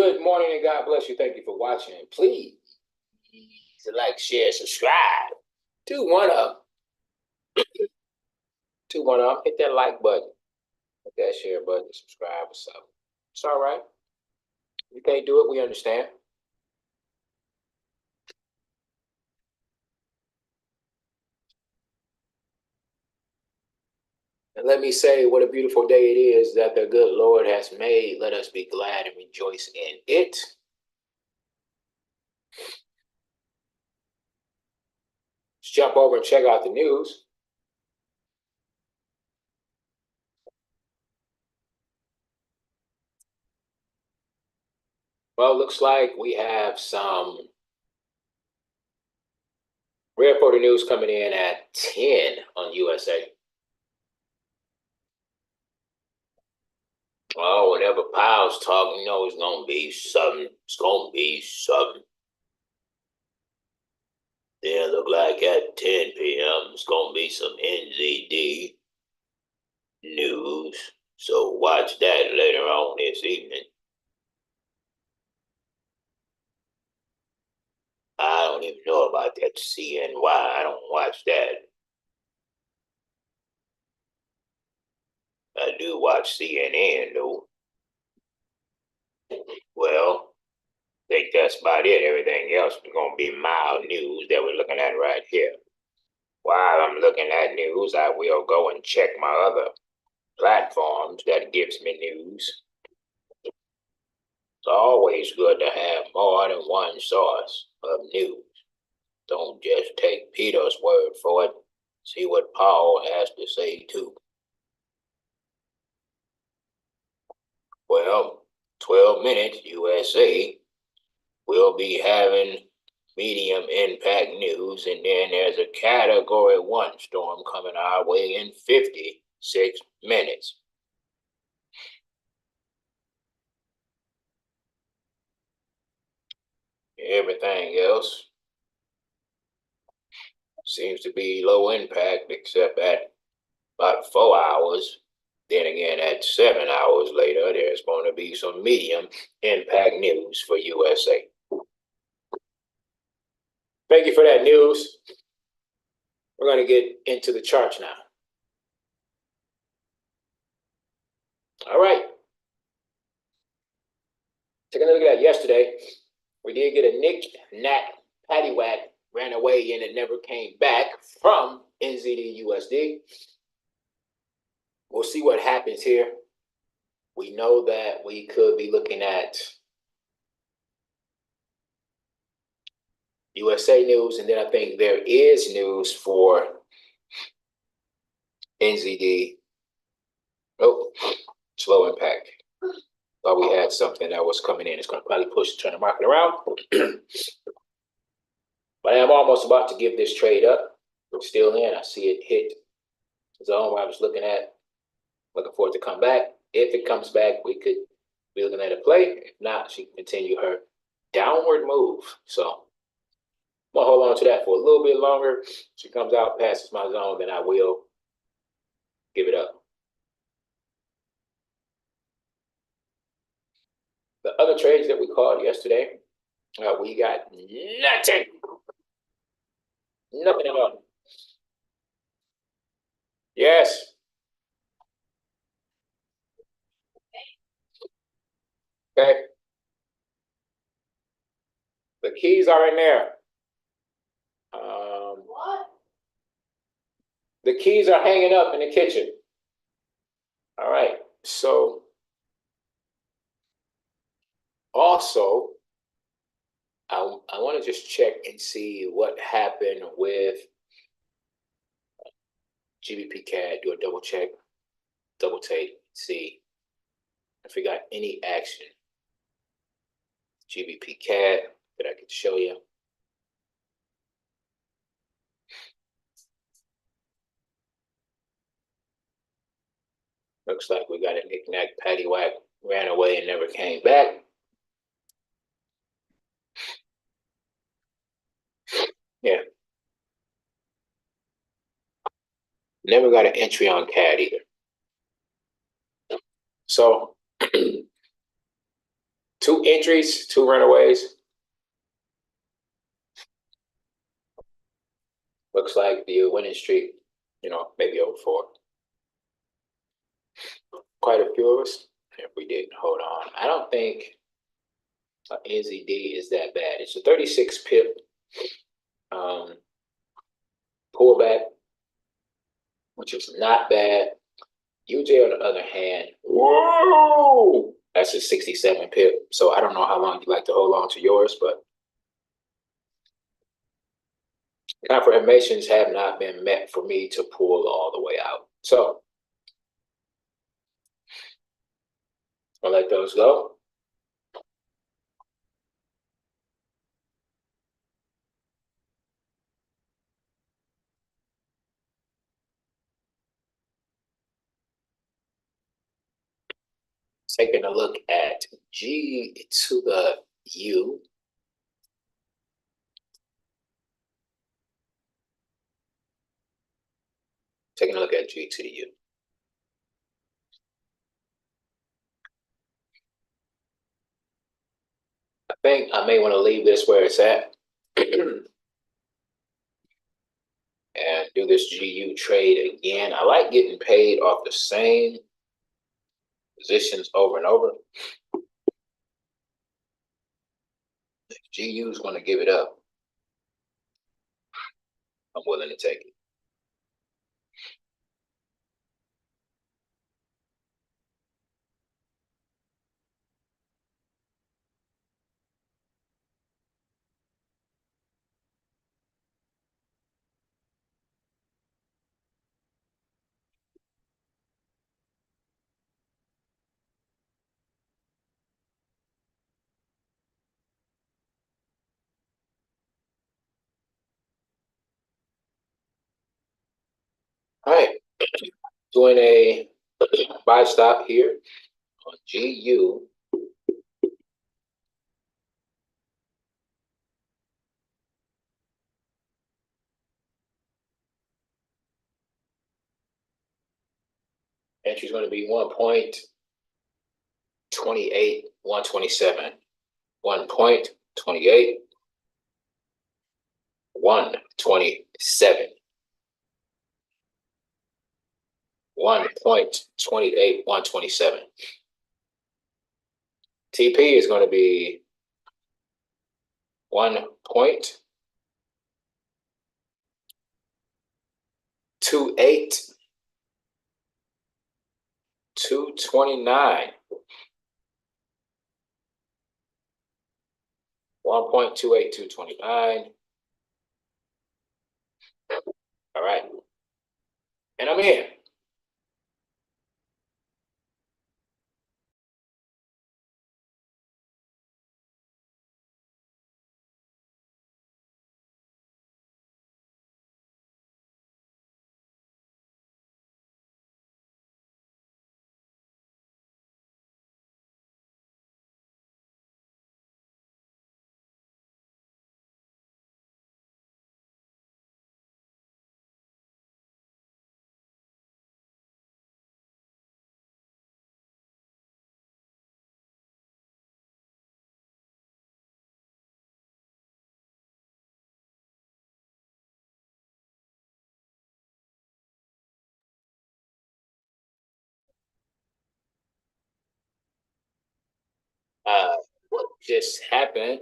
Good morning and God bless you. Thank you for watching. Please like, share, subscribe. Do one up. Hit that like button. Hit that share button. Subscribe or something. It's all right. If you can't do it, we understand. And let me say what a beautiful day it is that the good Lord has made. Let us be glad and rejoice in it. Let's jump over and check out the news. Well, looks like we have some Red Reporter news coming in at 10 on USA. Oh, whenever Powell's talking, you know it's gonna be something. It's gonna be something. Yeah, look like at 10 p.m. it's gonna be some NZD news. So watch that later on this evening. I don't even know about that CNY. I don't watch that. I do watch CNN though. Well, I think that's about it. Everything else is gonna be mild news that we're looking at right here. While I'm looking at news, I will go and check my other platforms that gives me news. It's always good to have more than one source of news. Don't just take Peter's word for it. See what Paul has to say too. Well, 12 minutes USA will be having medium impact news, and then there's a Category 1 storm coming our way in 56 minutes. Everything else seems to be low impact, except at about 4 hours. Then again, at 7 hours later, there's going to be some medium impact news for USA. Thank you for that news. We're going to get into the charts now. All right. Taking a look at that yesterday, we did get a nick, knack, paddywhack, ran away and it never came back from NZD USD. We'll see what happens here. We know that we could be looking at USA news, and then I think there is news for NZD. Oh, slow impact. Thought we had something that was coming in. It's going to probably turn the market around. But I am almost about to give this trade up. It's still in. I see it hit the zone where I was looking at. Looking for it to come back. If it comes back, we could be looking at a play. If not, she can continue her downward move. So I'm going to hold on to that for a little bit longer. If she comes out, passes my zone, then I will give it up. The other trades that we called yesterday, we got nothing. Nothing at all. Yes. Okay. The keys are in there. What? The keys are hanging up in the kitchen. All right. So also, I want to just check and see what happened with GBP CAD. Do a double check, double take, see if we got any action. GBP CAD that I could show you. Looks like we got a knick-knack, paddywhack, ran away and never came back. Yeah. Never got an entry on CAD either. So 2 entries, 2 runaways. Looks like the winning streak, maybe over 4. Quite a few of us. If we didn't hold on, I don't think NZD is that bad. It's a 36 pip pullback, which is not bad. UJ, on the other hand, whoa, that's a 67 pip. So I don't know how long you like to hold on to yours, but confirmations have not been met for me to pull all the way out. So I'll let those go. Taking a look at G to the U. Taking a look at G to the U. I think I may want to leave this where it's at and do this GU trade again. I like getting paid off the same positions over and over. If GU is going to give it up, I'm willing to take it. All right, doing a buy stop here on GU. Entry is going to be 1.28, 127. 1.28, 127. 1.28, 127. TP is going to be 1.28, 229. 1.28, 229. All right. And I'm in. What just happened?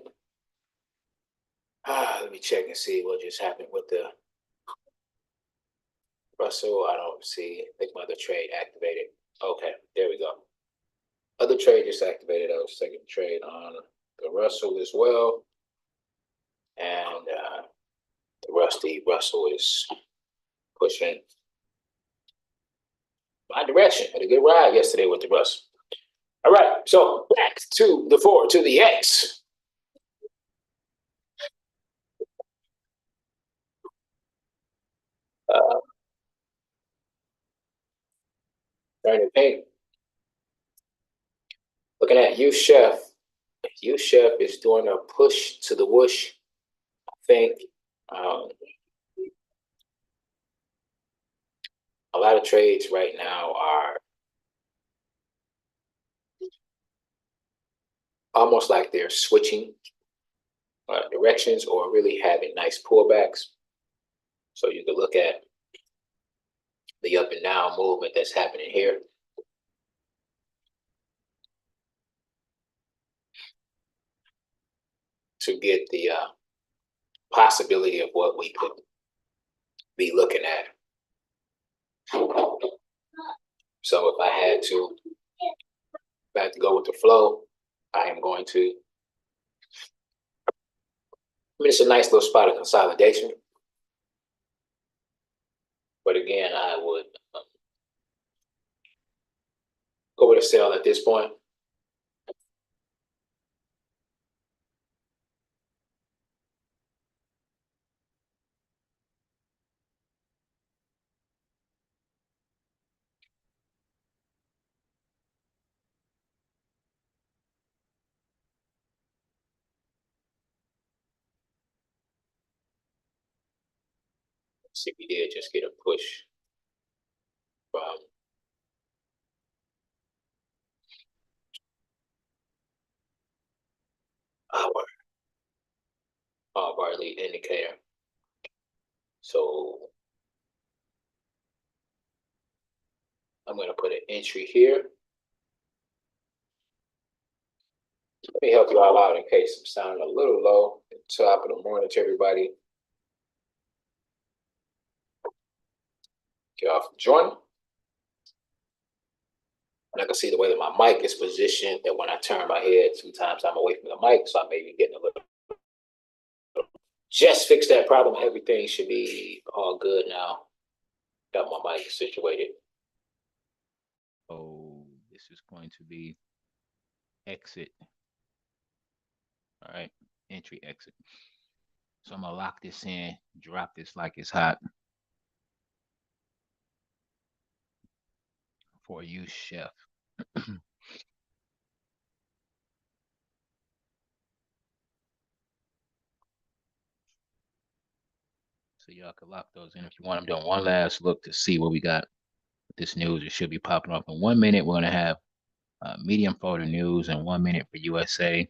Let me check and see what just happened with the Russell. I don't see. I think my other trade activated. Okay, there we go. Other trade just activated. I was taking a trade on the Russell as well. And the Russell is pushing my direction. Had a good ride yesterday with the Russell. All right, so back to the 4 to the X. Turning pink. Looking at U Chef. U Chef is doing a push to the whoosh. I think a lot of trades right now are almost like they're switching directions or really having nice pullbacks. So you can look at the up and down movement that's happening here. To get the possibility of what we could be looking at. So if I had to go with the flow, I am going to. I mean, it's a nice little spot of consolidation. But again, I would go with a sell at this point. See if we did just get a push from our Allbar lead indicator. So I'm going to put an entry here. Let me help you all out in case I'm sounding a little low at the top of the morning to everybody. Get off from joining. And I can see the way that my mic is positioned, that when I turn my head, sometimes I'm away from the mic, so I may be getting a little. Just fix that problem. Everything should be all good now. Got my mic situated. Oh, this is going to be exit. All right, entry, exit. So I'm gonna lock this in, drop this like it's hot for you, chef. So y'all can lock those in if you want. I'm doing one last look to see what we got. This news, it should be popping off in 1 minute. We're gonna have medium folder news in 1 minute for USA.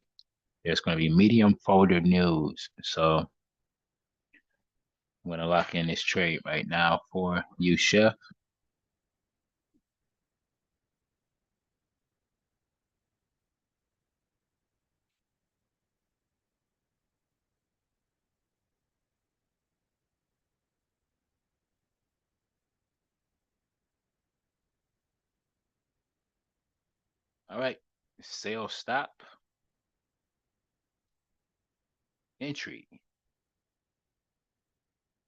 There's gonna be medium folder news. So I'm gonna lock in this trade right now for you, chef. All right, sale stop. Entry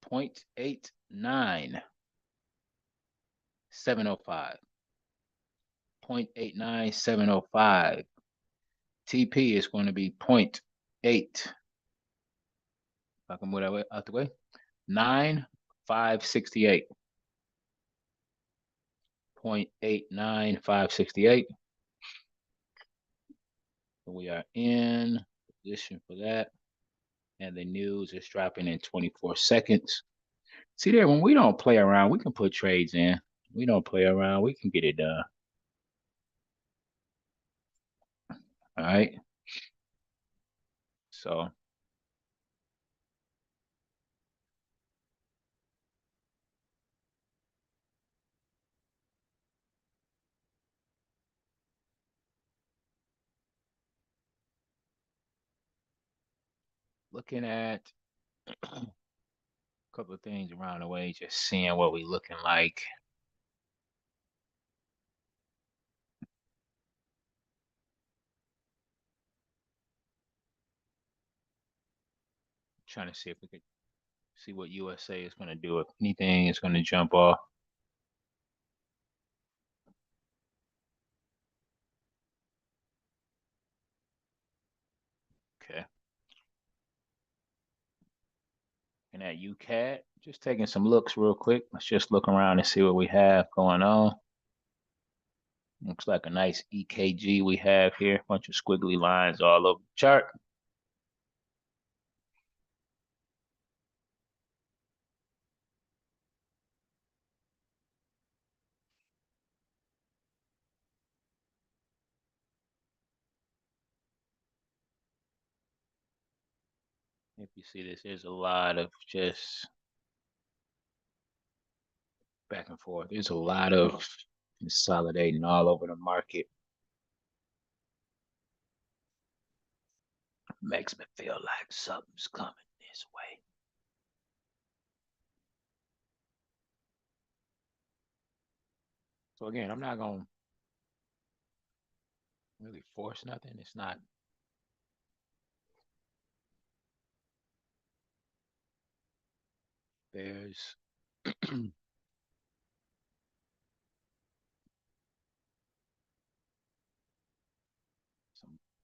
0.89 705. 0.89 705. TP is going to be 0.8. If I can move that out the way. 9568. 0.89568. We are in position for that. And the news is dropping in 24 seconds. See there, when we don't play around, we can put trades in. We don't play around, we can get it done. All right. So looking at a couple of things around the way, just seeing what we looking like. Trying to see if we could see what USA is going to do. If anything is going to jump off. Okay. And at UCAD, just taking some looks real quick. Let's just look around and see what we have going on. Looks like a nice EKG we have here. Bunch of squiggly lines all over the chart. If you see this, there's a lot of just back and forth. There's a lot of consolidating all over the market. Makes me feel like something's coming this way. So again, I'm not gonna really force nothing. It's not. There's some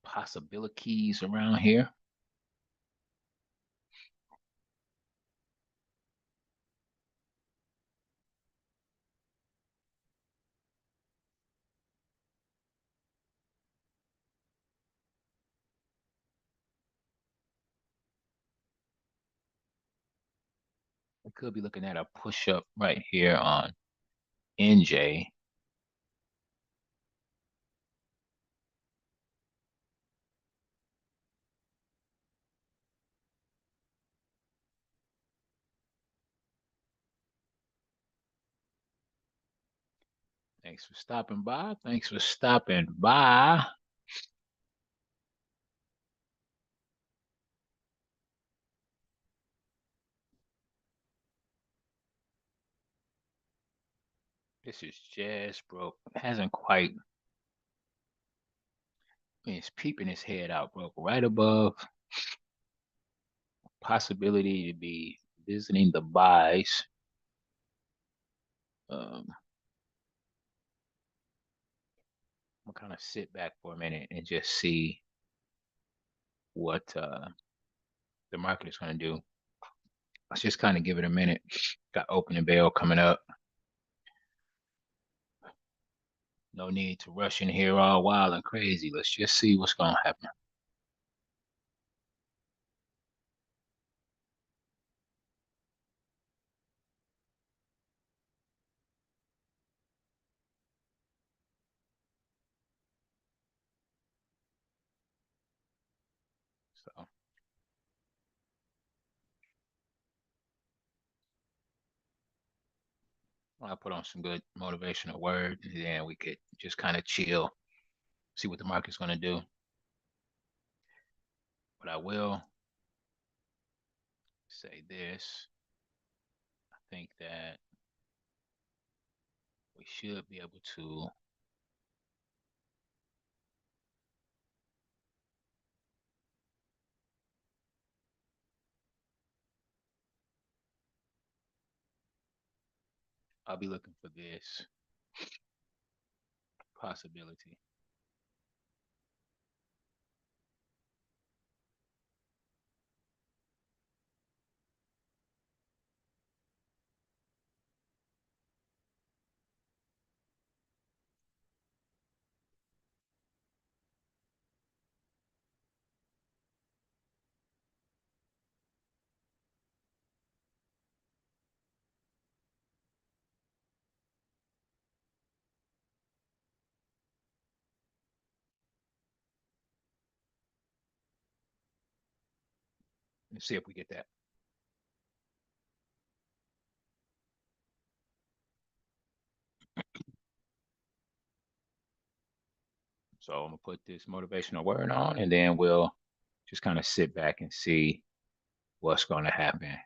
possibilities around here. We could be looking at a push up right here on NJ. Thanks for stopping by. Thanks for stopping by. This is just broke. Hasn't quite. I mean, it's peeping its head out, broke right above. Possibility to be visiting the buys. I'm gonna kind of sit back for a minute and just see what the market is going to do. Let's just kind of give it a minute. Got opening bell coming up. No need to rush in here all wild and crazy. Let's just see what's going to happen. So I'll put on some good motivational words, and then we could just kind of chill, see what the market's going to do. But I will say this. I think that we should be able to I'll be looking for this possibility. Let's see if we get that. So I'm gonna put this motivational word on, and then we'll just kind of sit back and see what's going to happen.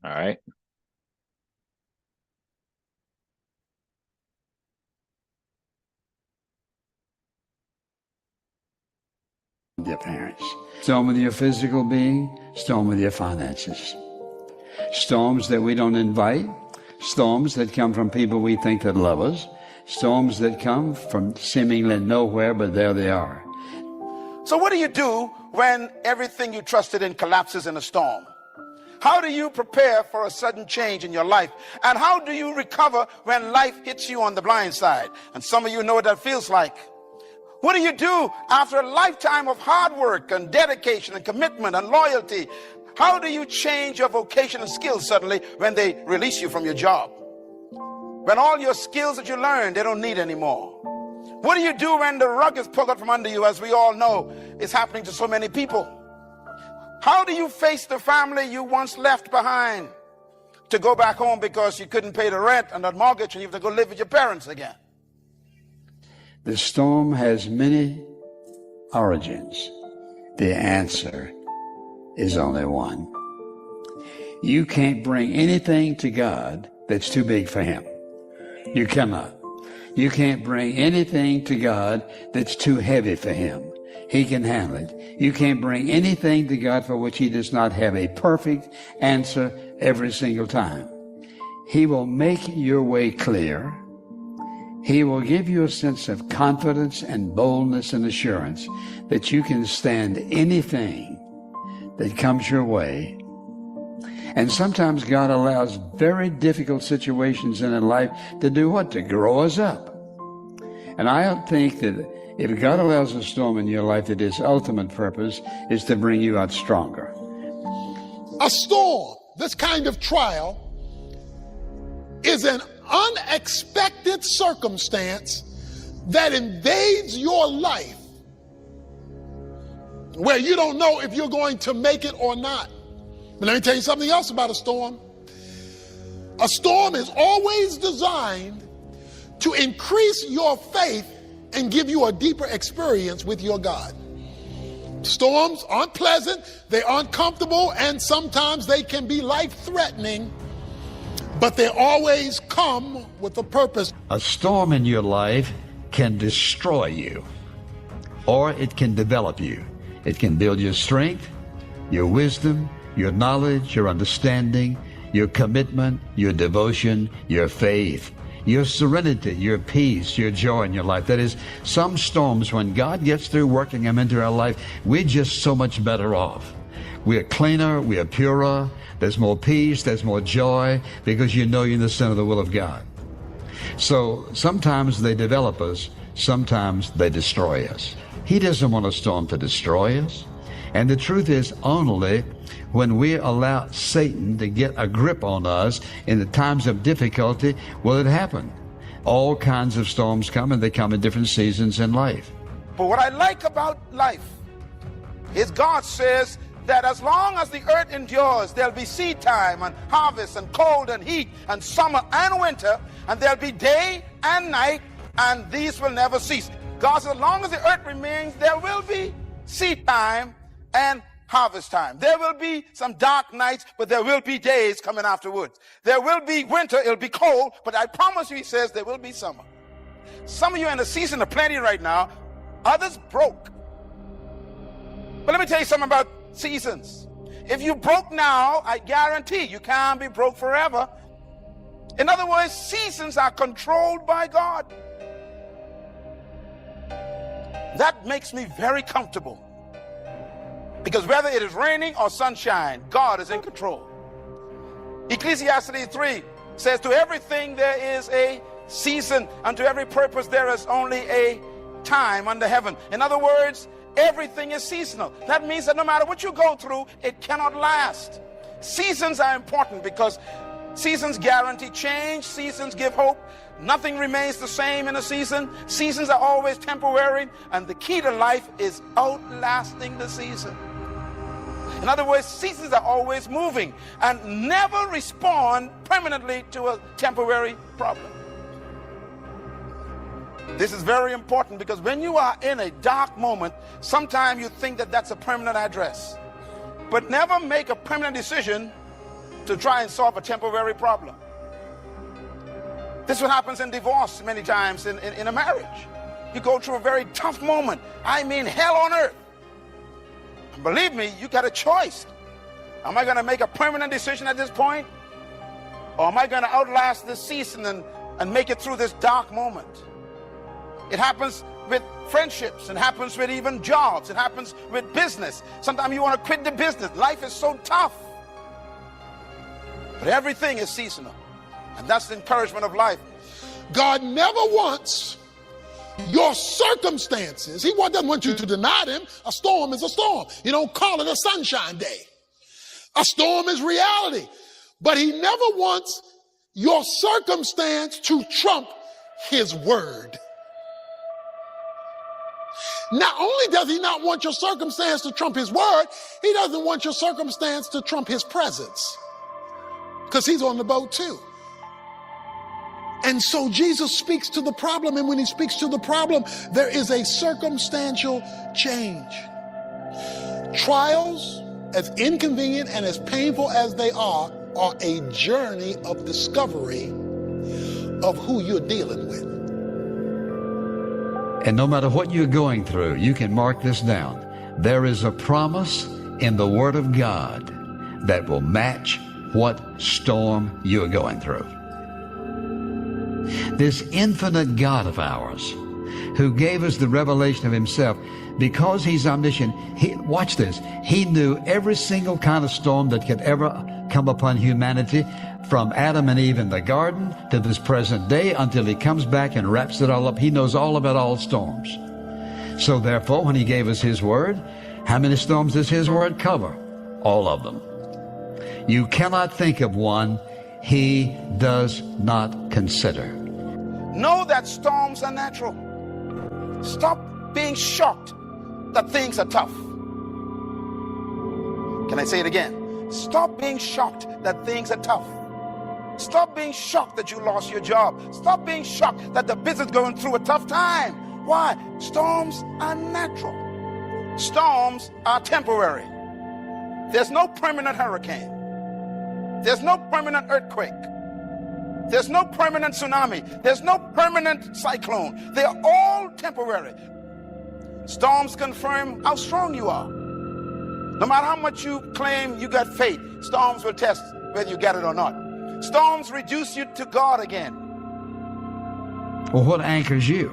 All right. Their parents. Storm with your physical being, storm with your finances. Storms that we don't invite, storms that come from people we think that love us, storms that come from seemingly nowhere, but there they are. So what do you do when everything you trusted in collapses in a storm? How do you prepare for a sudden change in your life? And how do you recover when life hits you on the blind side? And some of you know what that feels like. What do you do after a lifetime of hard work and dedication and commitment and loyalty? How do you change your vocation and skills suddenly when they release you from your job? When all your skills that you learned, they don't need anymore. What do you do when the rug is pulled out from under you, as we all know is happening to so many people? How do you face the family you once left behind to go back home because you couldn't pay the rent and the mortgage and you have to go live with your parents again? The storm has many origins. The answer is only one. You can't bring anything to God that's too big for him. You cannot. You can't bring anything to God that's too heavy for him. He can handle it. You can't bring anything to God for which he does not have a perfect answer every single time. He will make your way clear. He will give you a sense of confidence and boldness and assurance that you can stand anything that comes your way. And sometimes God allows very difficult situations in life to do what? To grow us up. And I think that if God allows a storm in your life, that its ultimate purpose is to bring you out stronger. A storm, this kind of trial, is an unexpected circumstance that invades your life where you don't know if you're going to make it or not. But let me tell you something else about a storm. A storm is always designed to increase your faith and give you a deeper experience with your God. Storms aren't pleasant, they aren't comfortable, and sometimes they can be life-threatening, but they always come with a purpose. A storm in your life can destroy you, or it can develop you. It can build your strength, your wisdom, your knowledge, your understanding, your commitment, your devotion, your faith, your serenity, your peace, your joy in your life. That is, some storms, when God gets through working them into our life, we're just so much better off. We're cleaner, we are purer, there's more peace, there's more joy, because you know you're in the center of the will of God. So sometimes they develop us, sometimes they destroy us. He doesn't want a storm to destroy us. And the truth is, only when we allow Satan to get a grip on us in the times of difficulty will it happen. All kinds of storms come, and they come in different seasons in life. But what I like about life is God says that as long as the earth endures, there'll be seed time and harvest and cold and heat and summer and winter, and there'll be day and night, and these will never cease. God says as long as the earth remains, there will be seed time and harvest time. There will be some dark nights, but there will be days coming afterwards. There will be winter, it'll be cold, but I promise you, he says, there will be summer. Some of you are in a season of plenty right now, others broke. But let me tell you something about seasons. If you broke now, I guarantee you can't be broke forever. In other words, seasons are controlled by God. That makes me very comfortable. Because whether it is raining or sunshine, God is in control. Ecclesiastes 3 says, to everything there is a season, and to every purpose there is only a time under heaven. In other words, everything is seasonal. That means that no matter what you go through, it cannot last. Seasons are important because seasons guarantee change. Seasons give hope. Nothing remains the same in a season. Seasons are always temporary, and the key to life is outlasting the season. In other words, seasons are always moving and never respond permanently to a temporary problem. This is very important because when you are in a dark moment, sometimes you think that that's a permanent address. But never make a permanent decision to try and solve a temporary problem. This is what happens in divorce many times in a marriage. You go through a very tough moment. I mean, hell on earth. And believe me, you got a choice. Am I going to make a permanent decision at this point? Or am I going to outlast this season and make it through this dark moment? It happens with friendships. It happens with even jobs. It happens with business. Sometimes you want to quit the business. Life is so tough. But everything is seasonal. And that's the encouragement of life. God never wants your circumstances. He doesn't want you to deny them. A storm is a storm. You don't call it a sunshine day. A storm is reality. But he never wants your circumstance to trump his word. Not only does he not want your circumstance to trump his word, he doesn't want your circumstance to trump his presence, because he's on the boat too. And so Jesus speaks to the problem, and when he speaks to the problem, there is a circumstantial change. Trials, as inconvenient and as painful as they are a journey of discovery of who you're dealing with. And no matter what you're going through, you can mark this down. There is a promise in the Word of God that will match what storm you're going through. This infinite God of ours, who gave us the revelation of himself, because he's omniscient, watch this, he knew every single kind of storm that could ever come upon humanity, from Adam and Eve in the garden to this present day, until he comes back and wraps it all up. He knows all about all storms. So therefore, when he gave us his word, how many storms does his word cover? All of them. You cannot think of one he does not consider. Know that storms are natural. Stop being shocked that things are tough. Can I say it again? Stop being shocked that things are tough. Stop being shocked that you lost your job. Stop being shocked that the business is going through a tough time. Why? Storms are natural. Storms are temporary. There's no permanent hurricane. There's no permanent earthquake. There's no permanent tsunami. There's no permanent cyclone. They are all temporary. Storms confirm how strong you are. No matter how much you claim you got faith, storms will test whether you got it or not. Storms reduce you to God again. Well, what anchors you?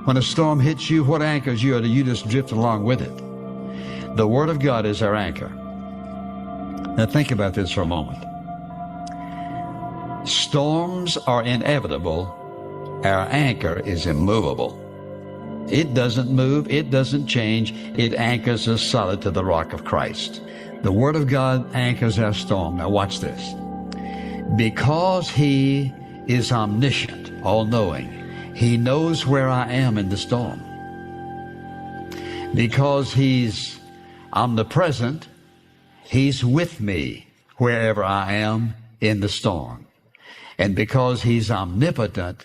When a storm hits you, what anchors you, or do you just drift along with it? The Word of God is our anchor. Now think about this for a moment. Storms are inevitable. Our anchor is immovable. It doesn't move. It doesn't change. It anchors us solid to the rock of Christ. The Word of God anchors our storm. Now watch this. Because he is omniscient, all-knowing, he knows where I am in the storm. Because he's omnipresent, he's with me wherever I am in the storm. And because he's omnipotent,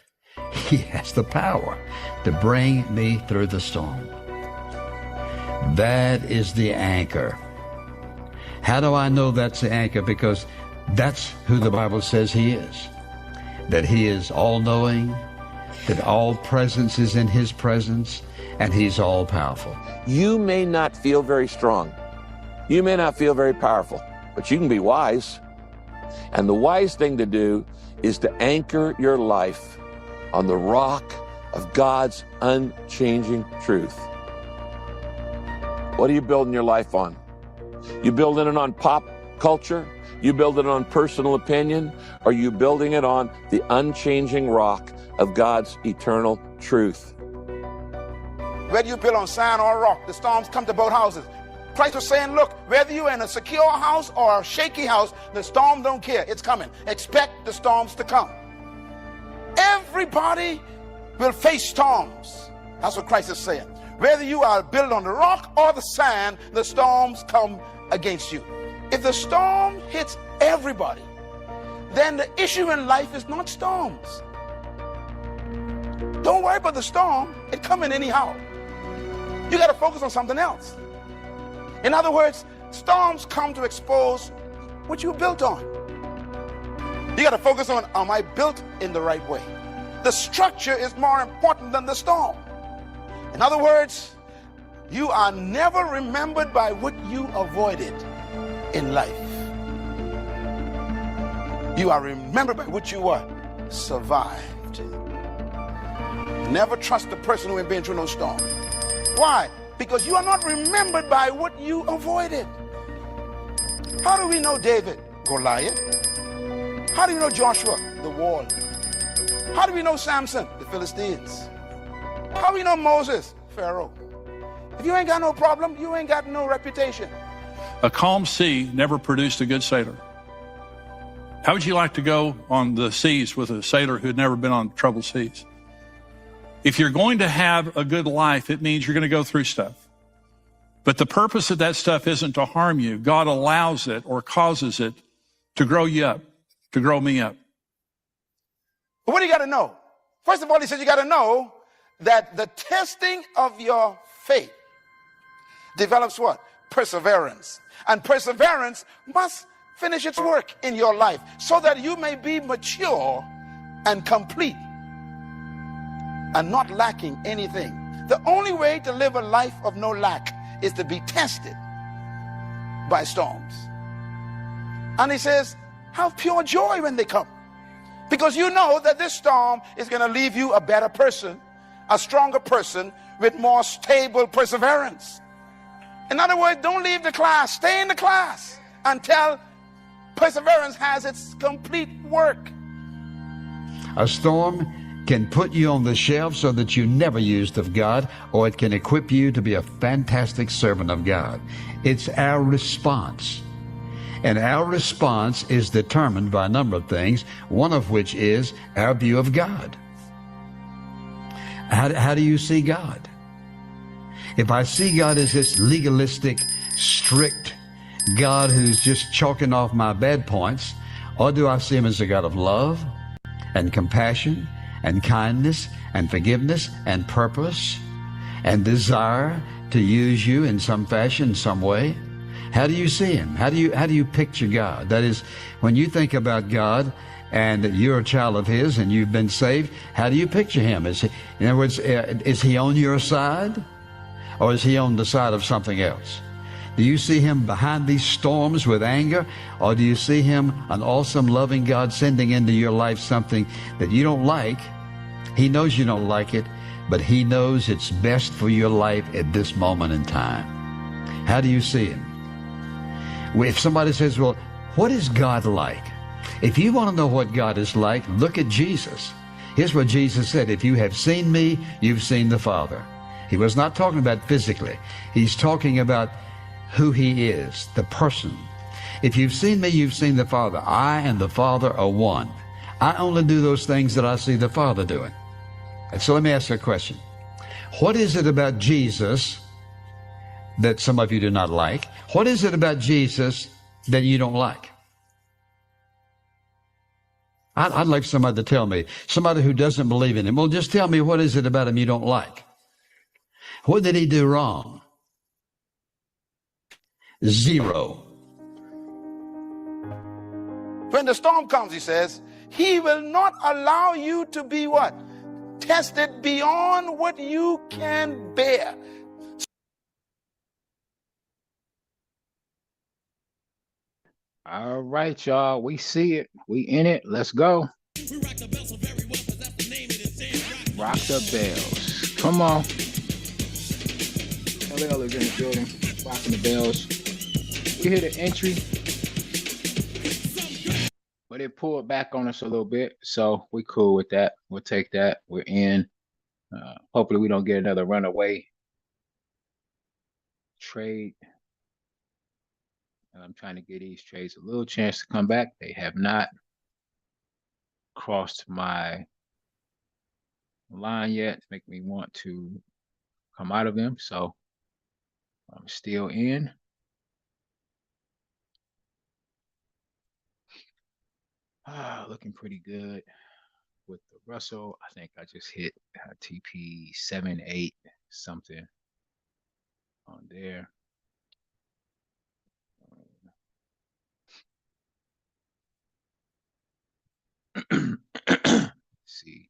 he has the power to bring me through the storm. That is the anchor. How do I know that's the anchor? Because that's who the Bible says he is. That he is all-knowing, that all presence is in his presence, and he's all-powerful. You may not feel very strong. You may not feel very powerful, but you can be wise. And the wise thing to do is to anchor your life on the rock of God's unchanging truth. What are you building your life on? You building it on pop culture? You building it on personal opinion? Or are you building it on the unchanging rock of God's eternal truth? Whether you build on sand or rock, the storms come to both houses. Christ was saying, look, whether you're in a secure house or a shaky house, the storm don't care. It's coming. Expect the storms to come. Everybody will face storms. That's what Christ is saying. Whether you are built on the rock or the sand, the storms come against you. If the storm hits everybody, then the issue in life is not storms. Don't worry about the storm. It's coming anyhow. You got to focus on something else. In other words, storms come to expose what you built on. You got to focus on, am I built in the right way? The structure is more important than the storm. In other words, you are never remembered by what you avoided in life. You are remembered by what you what? Survived. Never trust the person who ain't been through no storm. Why? Because you are not remembered by what you avoided. How do we know David? Goliath. How do we know Joshua? The wall. How do we know Samson? The Philistines. How do we know Moses? Pharaoh. If you ain't got no problem, you ain't got no reputation. A calm sea never produced a good sailor. How would you like to go on the seas with a sailor who had never been on troubled seas? If you're going to have a good life, it means you're going to go through stuff. But the purpose of that stuff isn't to harm you. God allows it or causes it to grow you up, to grow me up. But what do you got to know? First of all, he said you got to know that the testing of your faith develops what? Perseverance. And perseverance must finish its work in your life so that you may be mature and complete and not lacking anything. The only way to live a life of no lack is to be tested by storms. And he says, have pure joy when they come, because you know that this storm is going to leave you a better person, a stronger person with more stable perseverance. In other words, don't leave the class, stay in the class until perseverance has its complete work. A storm can put you on the shelf so that you never used of God, or it can equip you to be a fantastic servant of God. It's our response. And our response is determined by a number of things, one of which is our view of God. How do you see God? If I see God as this legalistic, strict God who's just chalking off my bad points, or do I see him as a God of love and compassion and kindness and forgiveness and purpose and desire to use you in some fashion, some way? How do you see him? How do you picture God? That is, when you think about God and that you're a child of his and you've been saved, how do you picture him? In other words, is he on your side, or is he on the side of something else? Do you see him behind these storms with anger, or do you see him an awesome, loving God sending into your life something that you don't like? He knows you don't like it, but he knows it's best for your life at this moment in time. How do you see him? If somebody says, well, what is God like? If you want to know what God is like, look at Jesus. Here's what Jesus said: if you have seen me, you've seen the Father. He was not talking about physically. He's talking about who he is, the person. If you've seen me, you've seen the Father. I and the Father are one. I only do those things that I see the Father doing. And so let me ask you a question. What is it about Jesus that some of you do not like? What is it about Jesus that you don't like? I'd like somebody to tell me, somebody who doesn't believe in him. Well, just tell me, what is it about him you don't like? What did he do wrong? Zero. When the storm comes, he says, he will not allow you to be what? Tested beyond what you can bear. All right, y'all. We see it. We in it. Let's go. Rock the bells. Come on. LL is in the building. Rocking the bells. We hear the entry, but it pulled back on us a little bit. So we cool with that. We'll take that. We're in. Hopefully we don't get another runaway trade. I'm trying to get these trades a little chance to come back. They have not crossed my line yet to make me want to come out of them. So I'm still in. Looking pretty good with the Russell. I think I just hit TP 7-8 something on there. See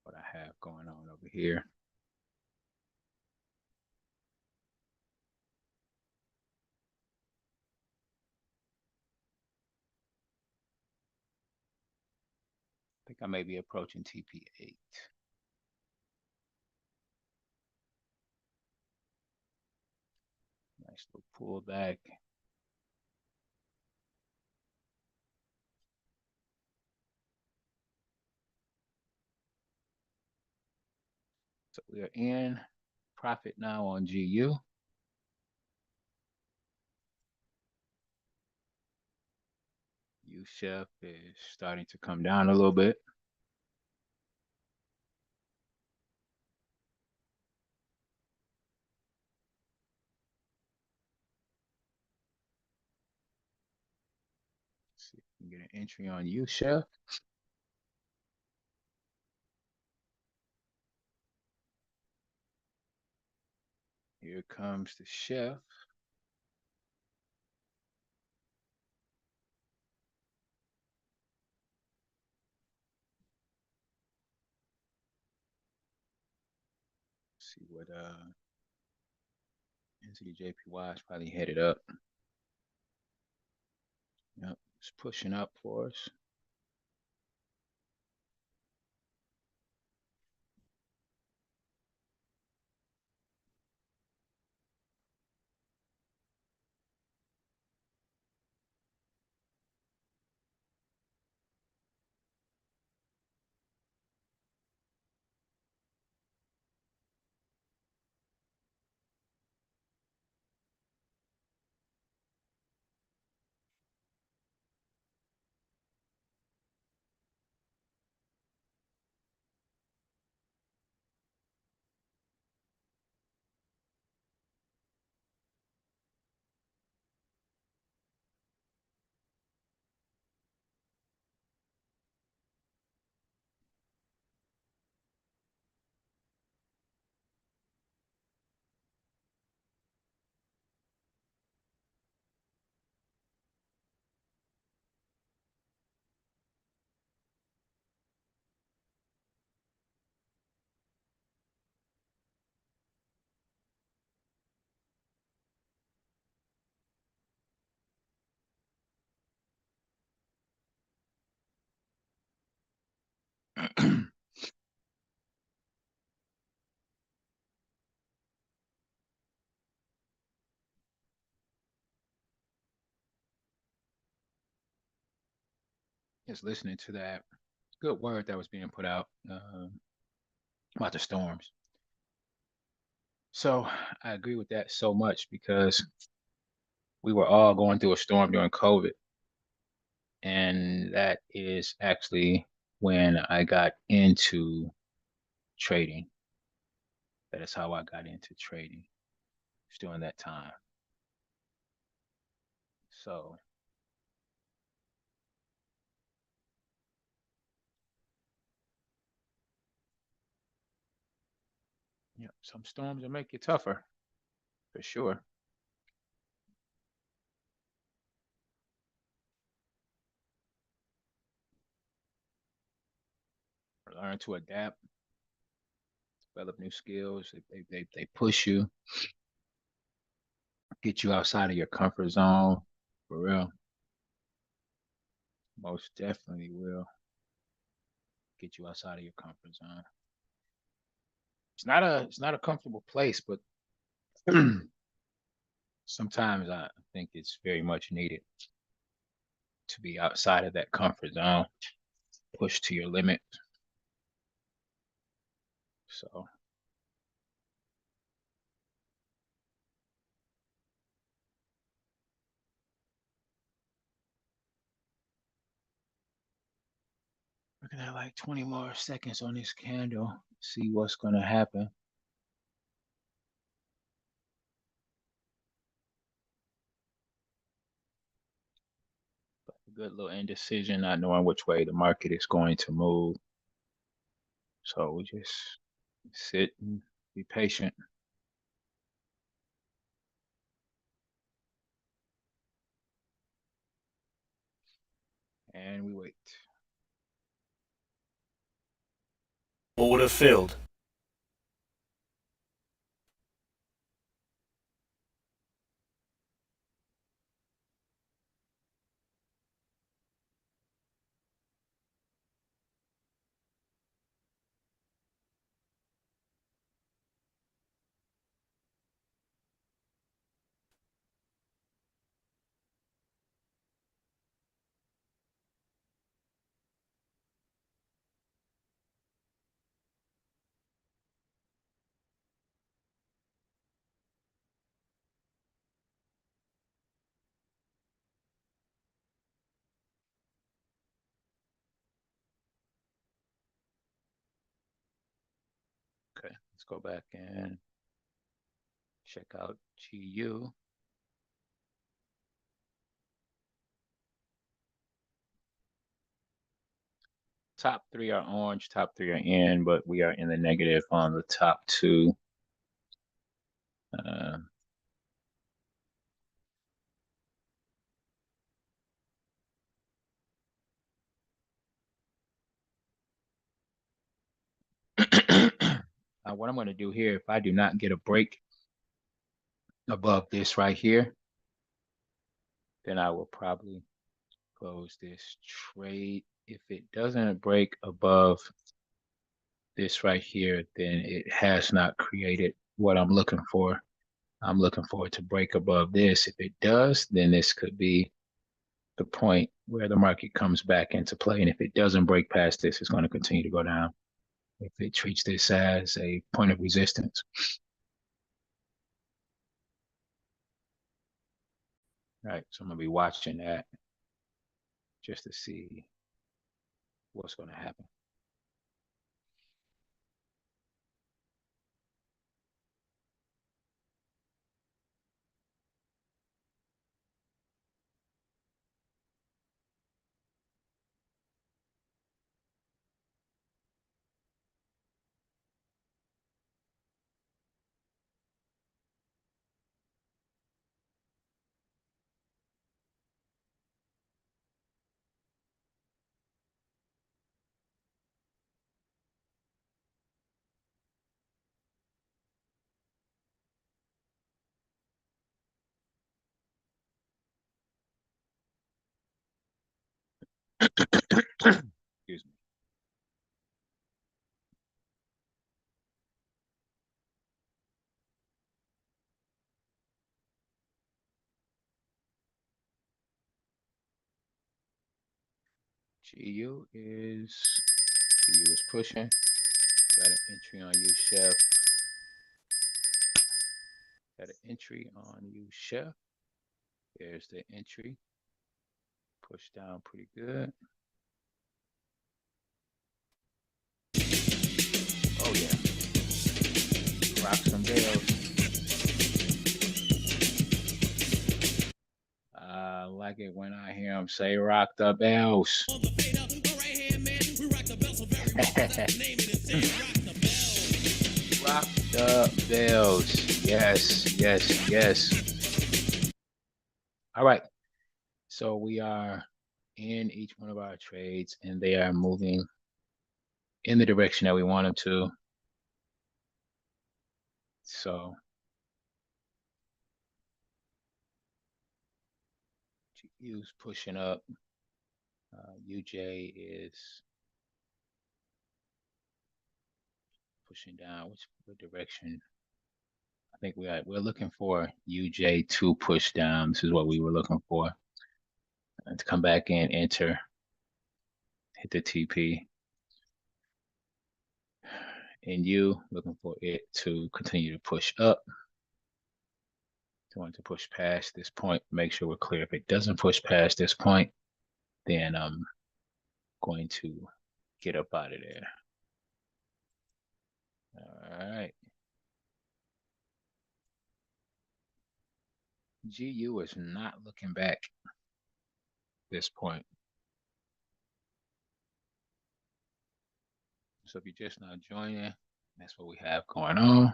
what I have going on over here. I think I may be approaching TP8. Nice little pullback. So we are in profit now on GU. U-Chef is starting to come down a little bit. See if we can get an entry on you, Chef. Here comes the chef. See what NCJPY is probably headed up. Yep, it's pushing up for us. Just listening to that good word that was being put out about the storms. So I agree with that so much because we were all going through a storm during COVID. And that is actually when I got into trading. That is how I got into trading. It's during that time. So yeah, some storms will make you tougher for sure. Learn to adapt, develop new skills. They push you, get you outside of your comfort zone. For real. Most definitely will get you outside of your comfort zone. It's not a comfortable place, but sometimes I think it's very much needed to be outside of that comfort zone, push to your limit. So looking at like 20 more seconds on this candle, see what's gonna happen. But a good little indecision, not knowing which way the market is going to move. So we just sit and be patient. And we wait. Order filled. Okay, let's go back and check out GU. Top three are orange, top three are in, but we are in the negative on the top two. What I'm going to do here, if I do not get a break above this right here, then I will probably close this trade. If it doesn't break above this right here, then it has not created what I'm looking for. I'm looking for it to break above this. If it does, then this could be the point where the market comes back into play. And if it doesn't break past this, it's going to continue to go down. If it treats this as a point of resistance. All right, so I'm going to be watching that just to see what's going to happen. Excuse me. GU is pushing. Got an entry on you, Chef. Got an entry on you, Chef. There's the entry. Push down pretty good. Oh yeah. Rock some bells. I like it when I hear him say rock the bells. Rock the bells. Yes, yes, yes. All right. So we are in each one of our trades and they are moving in the direction that we want them to. So GU's pushing up. UJ is pushing down. What direction? I think we're looking for UJ to push down. This is what we were looking for. And to come back in, enter, hit the TP. And you looking for it to continue to push up. Going to push past this point. Make sure we're clear. If it doesn't push past this point, then I'm going to get up out of there. All right. GU is not looking back at this point. So if you're just now joining, that's what we have going on.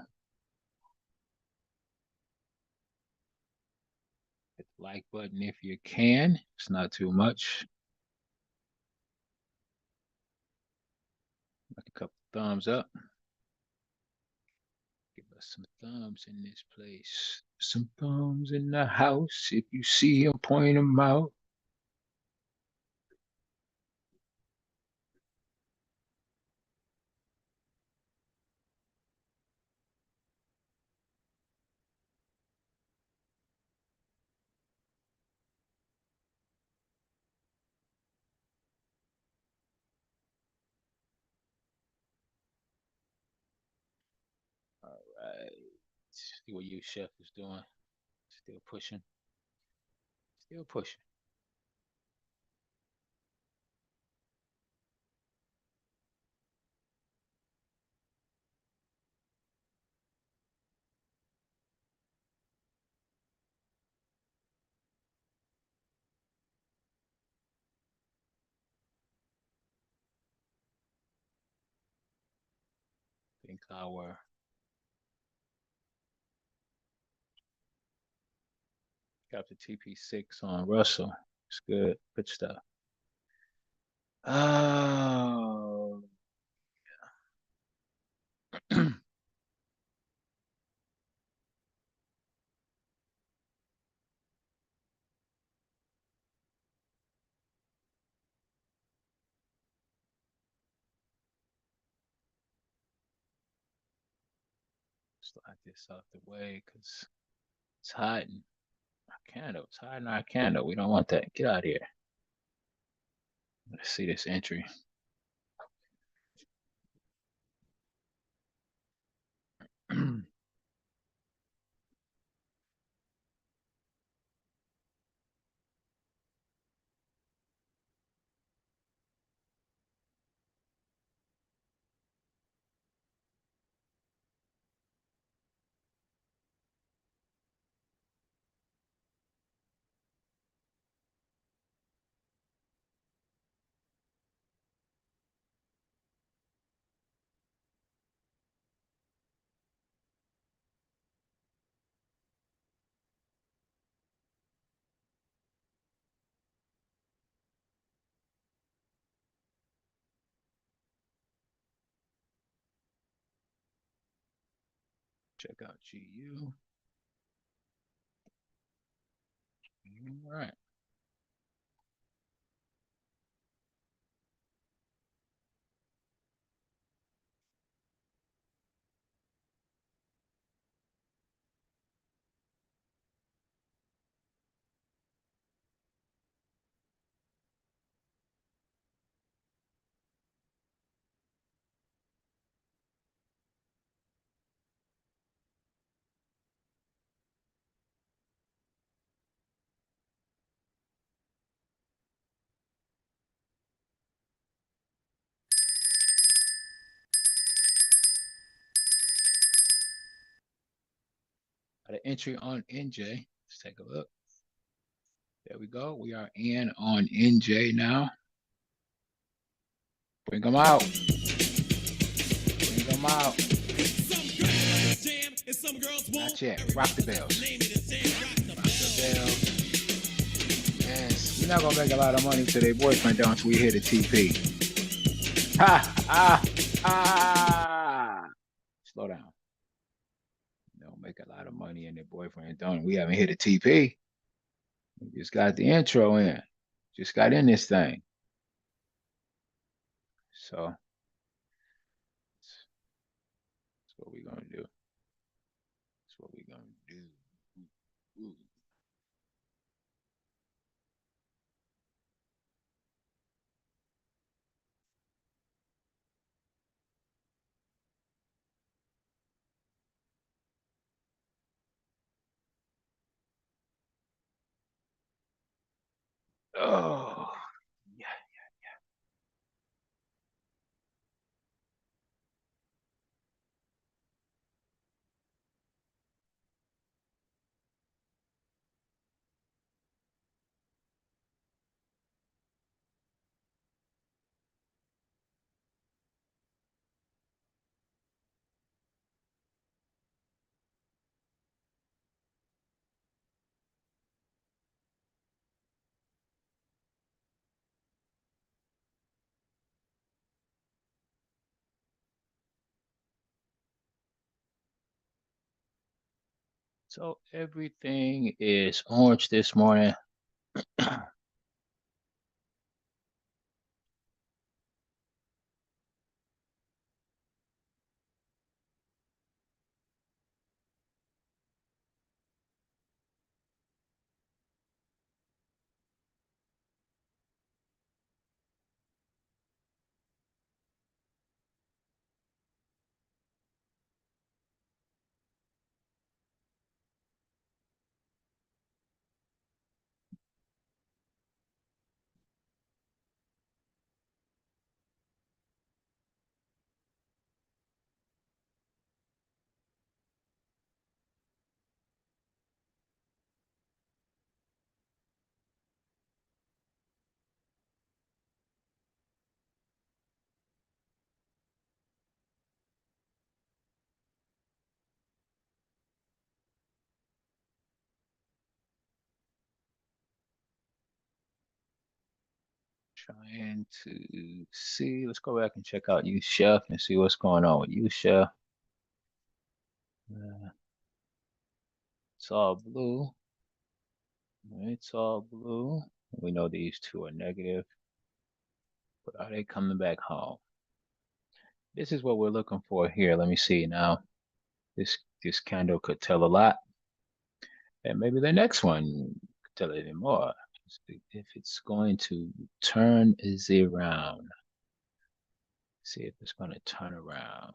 Hit the like button if you can. It's not too much. Like a couple thumbs up. Give us some thumbs in this place. Some thumbs in the house. If you see them, point them out. All right. See what you chef is doing. Still pushing. Still pushing. think our got the TP6 on Russell. It's good. Good stuff. Oh. Slide this out the way because it's hiding our candle. It's hiding our candle. We don't want that. Get out of here. Let's see this entry. Check out GU. All right. Got an entry on NJ. Let's take a look. There we go. We are in on NJ now. Bring them out. Bring them out. Not yet. Rock the bells. Rock the bells. Yes. We're not going to make a lot of money to their boyfriend down until we hit a TP. Ha! Slow down. Don't make a lot of money and their boyfriend don't. We haven't hit a TP. We just got the intro in. Just got in this thing. So that's what we're gonna do. That's what we're gonna do. Ooh. Oh, yeah. So everything is orange this morning. Trying to see. Let's go back and check out you, Chef, and see what's going on with you, Chef. It's all blue. It's all blue. We know these two are negative, but are they coming back home? This is what we're looking for here. Let me see now. This candle could tell a lot, and maybe the next one could tell even more. If it's going to turn around, see if it's going to turn around.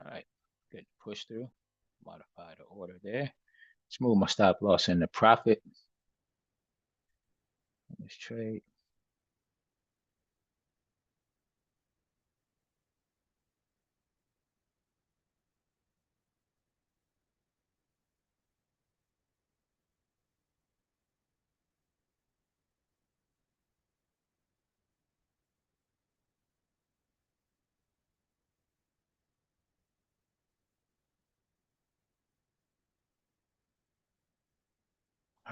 All right, good. Push through. Modify the order there. Let's move my stop loss into profit. Let's trade.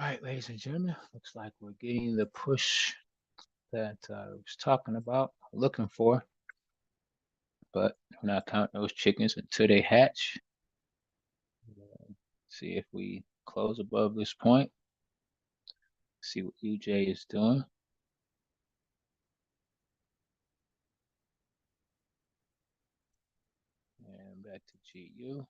All right, ladies and gentlemen, looks like we're getting the push that I was talking about, looking for. But we're not counting those chickens until they hatch. See if we close above this point. See what UJ is doing. And back to GU.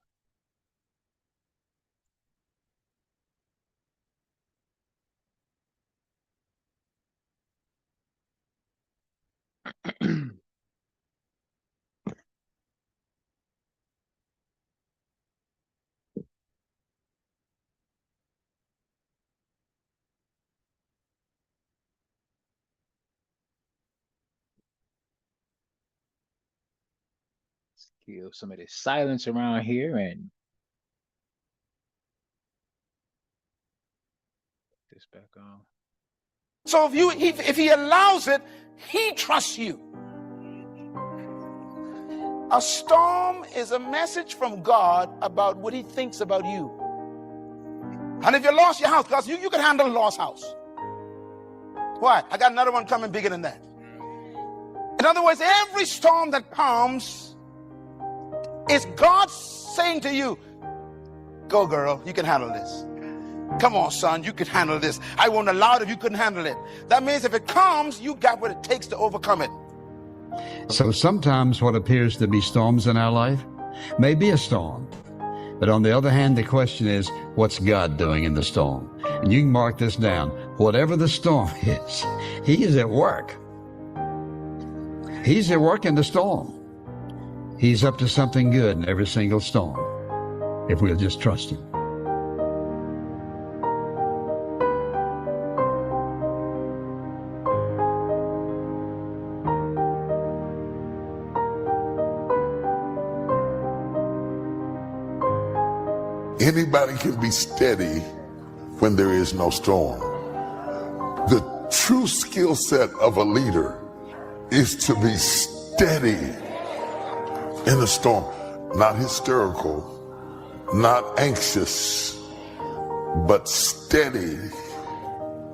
Kill some of this silence around here and put this back on. So if he allows it, he trusts you. A storm is a message from God about what he thinks about you. And if you lost your house, because you can handle a lost house. Why? I got another one coming bigger than that. In other words, every storm that comes is God saying to you, go girl, you can handle this. Come on, son, you can handle this. I won't allow it if you couldn't handle it. That means if it comes, you got what it takes to overcome it. So sometimes what appears to be storms in our life may be a storm. But on the other hand, the question is, what's God doing in the storm? And you can mark this down. Whatever the storm is, he is at work. He's at work in the storm. He's up to something good in every single storm, if we'll just trust him. Anybody can be steady when there is no storm. The true skill set of a leader is to be steady in the storm, not hysterical, not anxious, but steady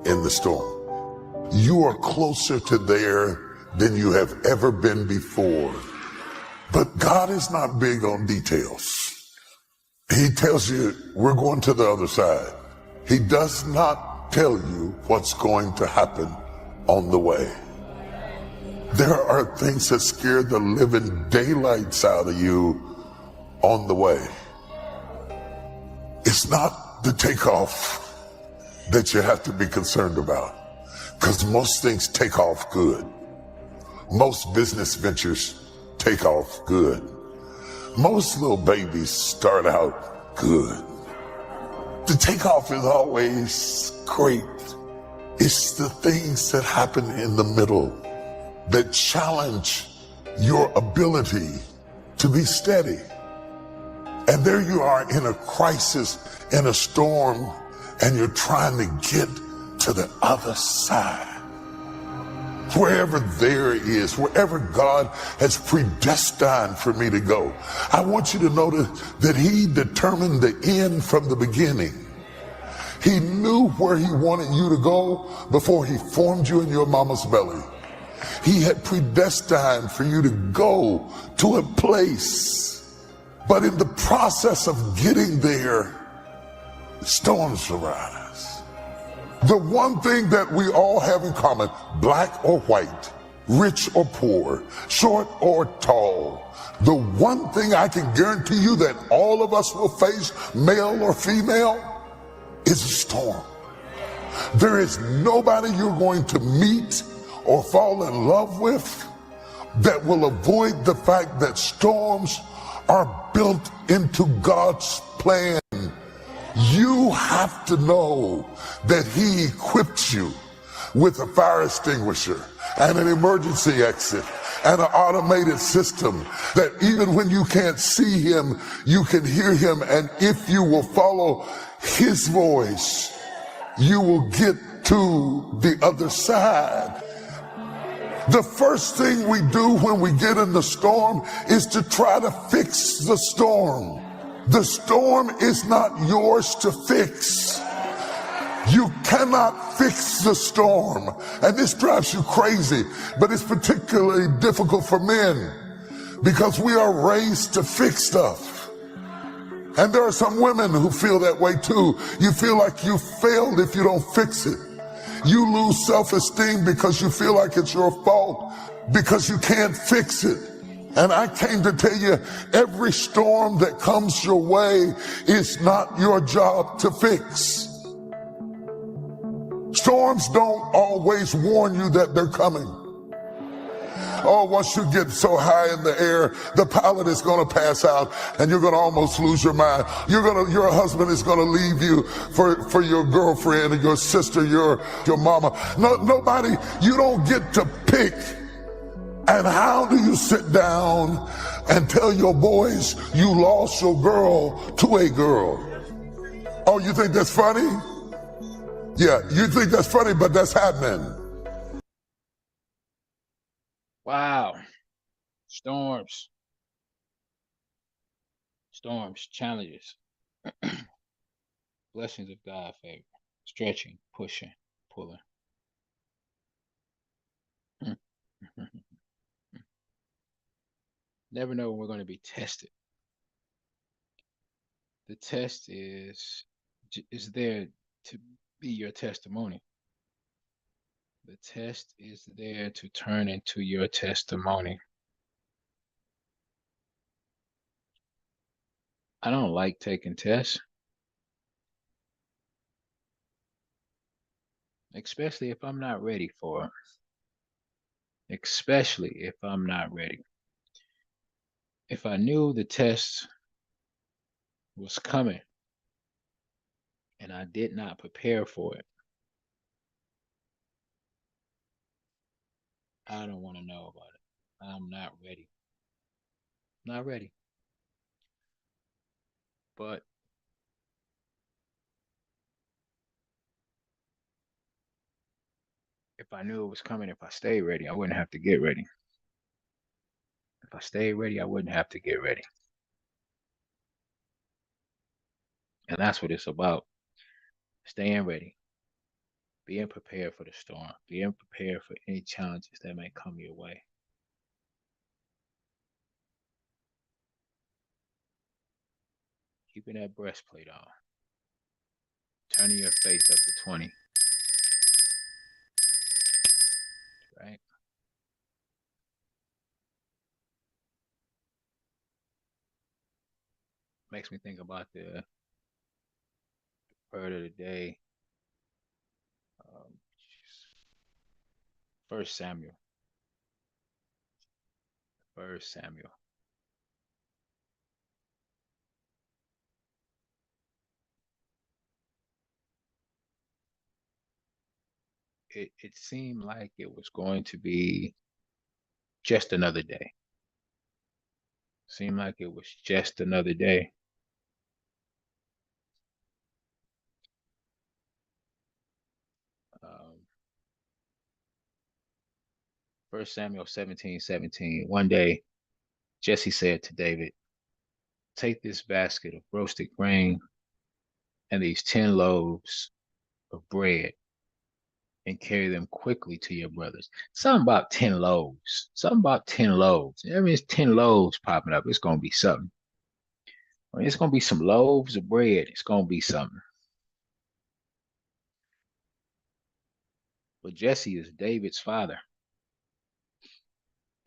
in the storm. You are closer to there than you have ever been before. But God is not big on details. He tells you, we're going to the other side. He does not tell you what's going to happen on the way. There are things that scare the living daylights out of you on the way. It's not the takeoff that you have to be concerned about, because most things take off good. Most business ventures take off good. Most little babies start out good. The takeoff is always great. It's the things that happen in the middle that challenge your ability to be steady. And there you are in a crisis, in a storm, and you're trying to get to the other side. Wherever there is, wherever God has predestined for me to go, I want you to notice that He determined the end from the beginning. He knew where He wanted you to go before He formed you in your mama's belly. He had predestined for you to go to a place. But in the process of getting there, storms arise. The one thing that we all have in common, black or white, rich or poor, short or tall, the one thing I can guarantee you that all of us will face, male or female, is a storm. There is nobody you're going to meet or fall in love with that will avoid the fact that storms are built into God's plan. You have to know that He equipped you with a fire extinguisher and an emergency exit and an automated system that even when you can't see Him, you can hear Him. And if you will follow His voice, you will get to the other side. The first thing we do when we get in the storm is to try to fix the storm. The storm is not yours to fix. You cannot fix the storm. And this drives you crazy, but it's particularly difficult for men because we are raised to fix stuff. And there are some women who feel that way too. You feel like you failed if you don't fix it. You lose self-esteem because you feel like it's your fault because you can't fix it. And I came to tell you, every storm that comes your way is not your job to fix. Storms don't always warn you that they're coming. Oh, once you get so high in the air, the pilot is going to pass out and you're going to almost lose your mind. Your husband is going to leave you for your girlfriend or your sister, your mama. No, nobody, you don't get to pick. And how do you sit down and tell your boys you lost your girl to a girl? Oh, you think that's funny? Yeah, you think that's funny, but that's happening. Wow. Storms, challenges, blessings of God favor, stretching, pushing, pulling. Never know when we're going to be tested. The test is there to be your testimony. The test is there to turn into your testimony. I don't like taking tests, especially if I'm not ready for it. Especially if I'm not ready. If I knew the test was coming and I did not prepare for it, I don't want to know about it. I'm not ready. Not ready. But if I knew it was coming, if I stayed ready, I wouldn't have to get ready. If I stayed ready, I wouldn't have to get ready. And that's what it's about. Staying ready. Being prepared for the storm. Being prepared for any challenges that may come your way. Keeping that breastplate on. Turning your faith up to 20. Right? Makes me think about the word of the day. 1 Samuel. 1 Samuel. It seemed like it was going to be just another day. Seemed like it was just another day. Um, 1 Samuel 17:17. One day, Jesse said to David, take this basket of roasted grain and these 10 loaves of bread and carry them quickly to your brothers. Something about 10 loaves. Something about 10 loaves. I mean, it's 10 loaves popping up. It's going to be something. I mean, it's going to be some loaves of bread. It's going to be something. But Jesse is David's father.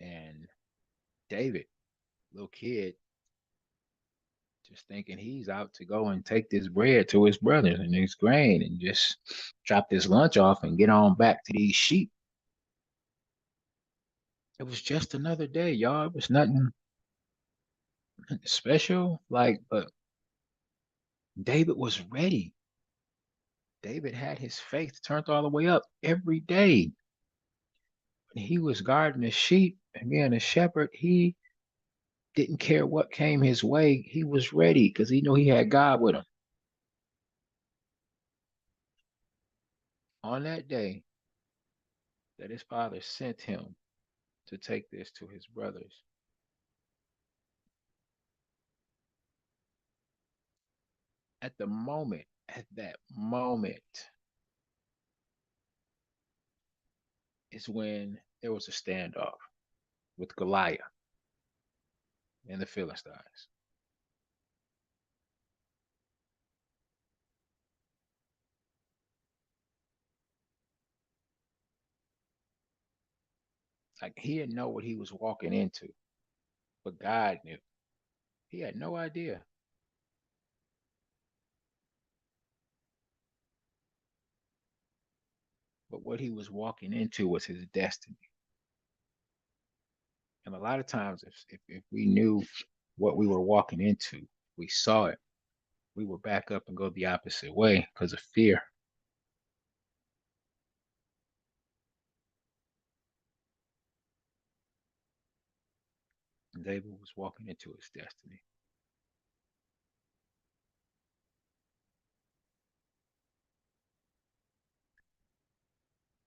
And David, little kid, just thinking he's out to go and take this bread to his brothers and his grain and just drop this lunch off and get on back to these sheep. It was just another day, y'all. It was nothing special. But David was ready. David had his faith turned all the way up every day. When he was guarding the sheep and being a shepherd, he didn't care what came his way. He was ready because he knew he had God with him. On that day that his father sent him to take this to his brothers, at that moment, is when there was a standoff with Goliath and the Philistines. Like he didn't know what he was walking into, but God knew. He had no idea. But what he was walking into was his destiny. And a lot of times, if we knew what we were walking into, we saw it, we would back up and go the opposite way because of fear. And David was walking into his destiny.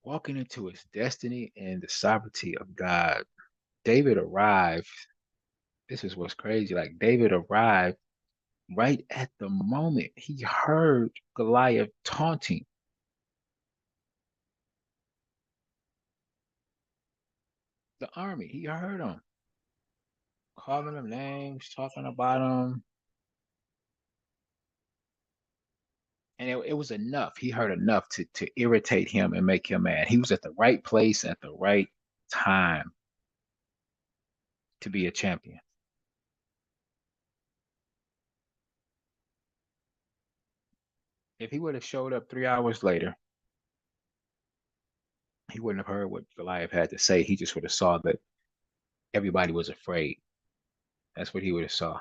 Walking into his destiny and the sovereignty of God. David arrived. This is what's crazy. Like David arrived right at the moment he heard Goliath taunting. The army. He heard them calling them names, talking about them. And it was enough. He heard enough to irritate him and make him mad. He was at the right place at the right time to be a champion. If he would have showed up 3 hours later, he wouldn't have heard what Goliath had to say. He just would have saw that everybody was afraid. That's what he would have saw.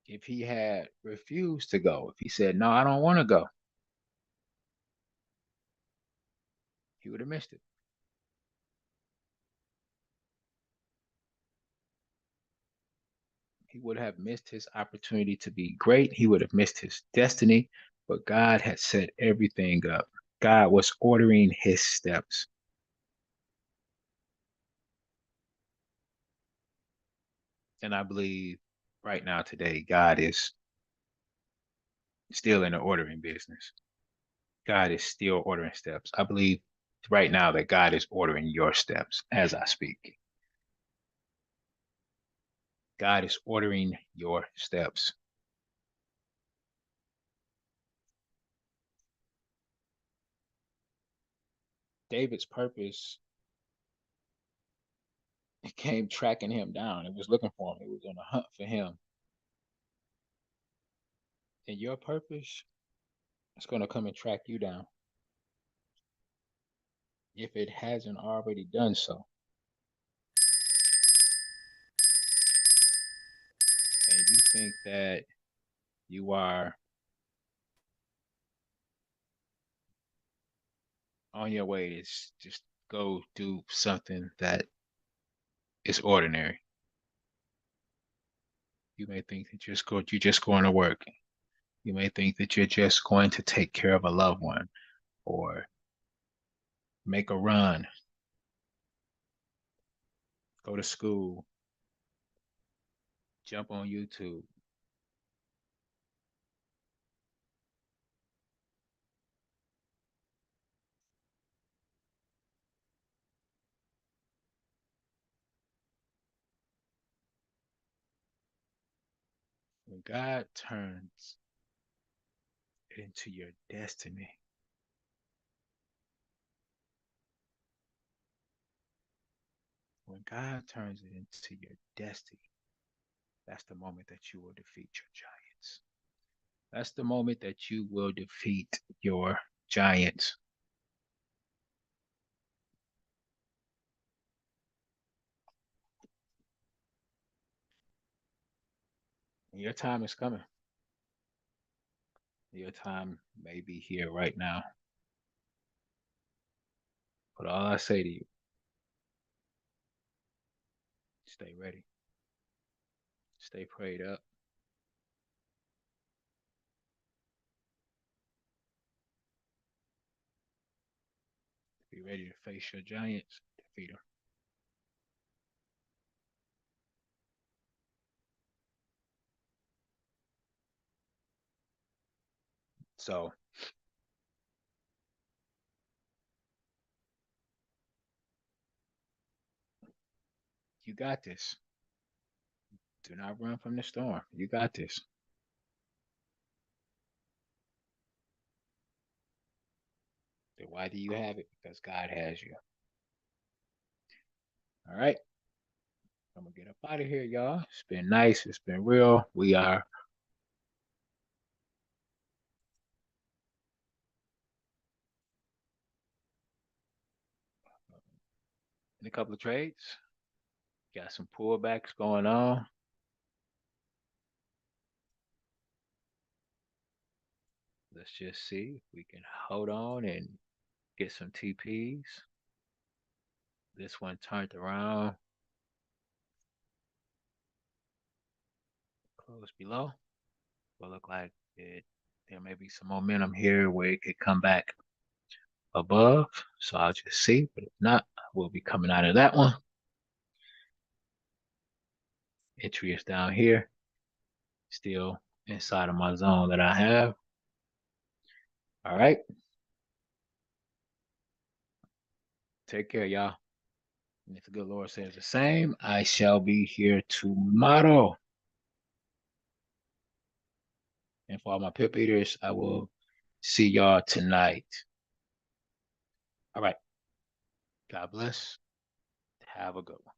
If he had refused to go, if he said, no, I don't want to go, he would have missed it. He would have missed his opportunity to be great. He would have missed his destiny, but God had set everything up. God was ordering his steps. And I believe right now, today, God is still in the ordering business. God is still ordering steps. I believe right now that God is ordering your steps as I speak. God is ordering your steps. David's purpose, it came tracking him down. It was looking for him. It was on a hunt for him. And your purpose is going to come and track you down if it hasn't already done so. And you think that you are on your way is just go do something that is ordinary. You may think that you're just going to work. You may think that you're just going to take care of a loved one or make a run, go to school, jump on YouTube. When God turns it into your destiny, when God turns it into your destiny, that's the moment that you will defeat your giants. That's the moment that you will defeat your giants. And your time is coming. Your time may be here right now. But all I say to you, stay ready. Stay prayed up. Be ready to face your giants, defeat them. So you got this. Do not run from the storm. You got this. Then why do you have it? Because God has you. All right. I'm gonna get up out of here, y'all. It's been nice. It's been real. We are in a couple of trades. Got some pullbacks going on. Let's just see if we can hold on and get some TPs. This one turned around. Close below. Will look like there may be some momentum here where it could come back above. So I'll just see. But if not, we'll be coming out of that one. Entry is down here. Still inside of my zone that I have. All right. Take care, y'all. And if the good Lord says the same, I shall be here tomorrow. And for all my pip eaters, I will see y'all tonight. All right. God bless. Have a good one.